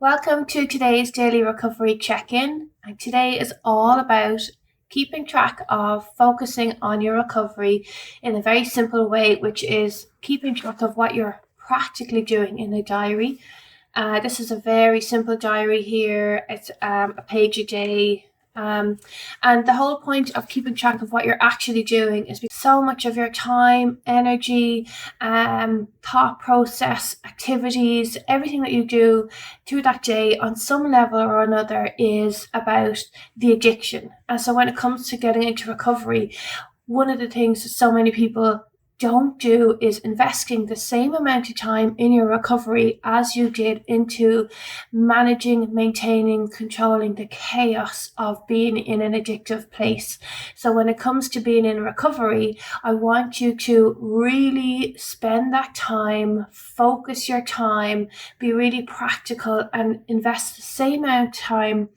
Welcome to today's daily recovery check-in, and today is all about keeping track of focusing on your recovery in a very simple way, which is keeping track of what you're practically doing in a diary. This is a very simple diary here. It's a page a day. And the whole point of keeping track of what you're actually doing is because so much of your time, energy, thought process, activities, everything that you do through that day on some level or another is about the addiction. And so when it comes to getting into recovery, one of the things that so many people don't do is investing the same amount of time in your recovery as you did into managing, maintaining, controlling the chaos of being in an addictive place. So when it comes to being in recovery, I want you to really spend that time, focus your time, be really practical, and invest the same amount of time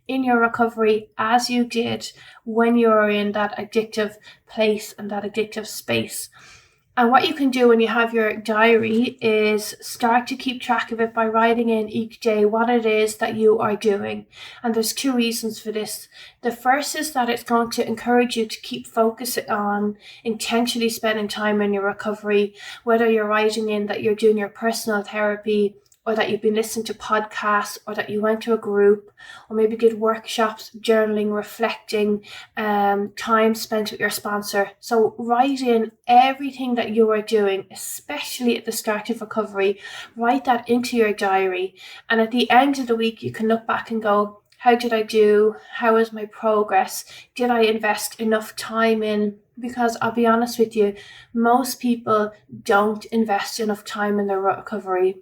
in your recovery as you did when you were in that addictive place and that addictive space. And what you can do when you have your diary is start to keep track of it by writing in each day what it is that you are doing. And there's two reasons for this. The first is that it's going to encourage you to keep focusing on intentionally spending time in your recovery, whether you're writing in that you're doing your personal therapy, or that you've been listening to podcasts, or that you went to a group, or maybe did workshops, journaling, reflecting, time spent with your sponsor. So write in everything that you are doing, especially at the start of recovery. Write that into your diary. And at the end of the week, you can look back and go, how did I do? How was my progress? Did I invest enough time in? Because I'll be honest with you, most people don't invest enough time in their recovery.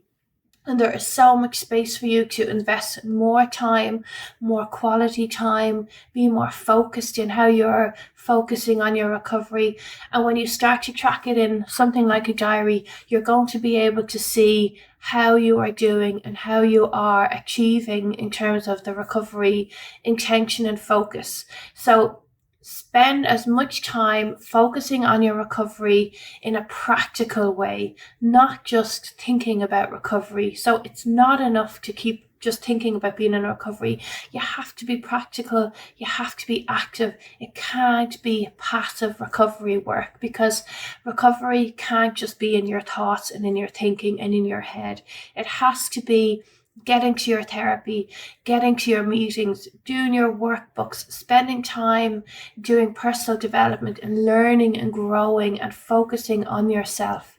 And there is so much space for you to invest more time, more quality time, be more focused in how you're focusing on your recovery. And when you start to track it in something like a diary, you're going to be able to see how you are doing and how you are achieving in terms of the recovery intention and focus. So spend as much time focusing on your recovery in a practical way, not just thinking about recovery. So it's not enough to keep just thinking about being in recovery. You have to be practical. You have to be active. It can't be passive recovery work, because recovery can't just be in your thoughts and in your thinking and in your head. It has to be getting to your therapy, getting to your meetings, doing your workbooks, spending time doing personal development and learning and growing and focusing on yourself.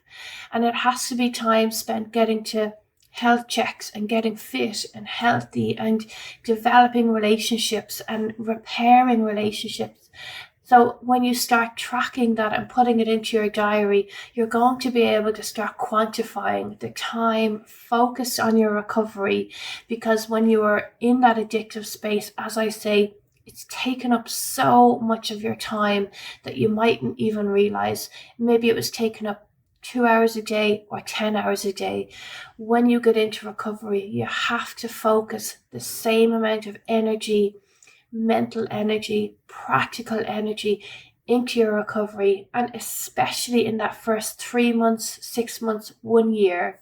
And it has to be time spent getting to health checks and getting fit and healthy and developing relationships and repairing relationships. So when you start tracking that and putting it into your diary, you're going to be able to start quantifying the time focused on your recovery. Because when you are in that addictive space, as I say, it's taken up so much of your time that you mightn't even realize. Maybe it was taken up 2 hours a day or 10 hours a day. When you get into recovery, you have to focus the same amount of energy, mental energy, practical energy into your recovery, and especially in that first 3 months, 6 months, 1 year.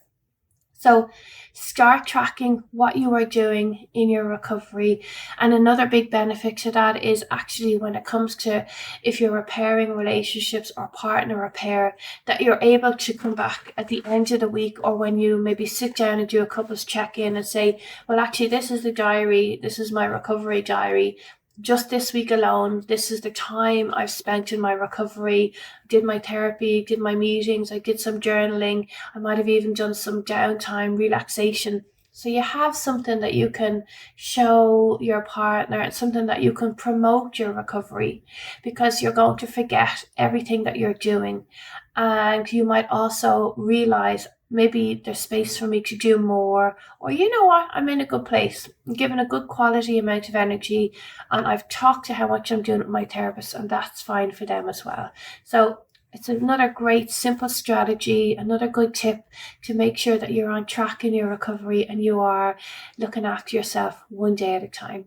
So start tracking what you are doing in your recovery. And another big benefit to that is actually when it comes to if you're repairing relationships or partner repair, that you're able to come back at the end of the week, or when you maybe sit down and do a couples check-in and say, well, actually, this is the diary, this is my recovery diary. Just this week alone, this is the time I've spent in my recovery, did my therapy, did my meetings, I did some journaling, I might have even done some downtime, relaxation. So you have something that you can show your partner and something that you can promote your recovery, because you're going to forget everything that you're doing. And you might also realize maybe there's space for me to do more, or you know what, I'm in a good place, I'm given a good quality amount of energy, and I've talked to how much I'm doing with my therapist, and that's fine for them as well. So it's another great simple strategy, another good tip to make sure that you're on track in your recovery and you are looking after yourself one day at a time.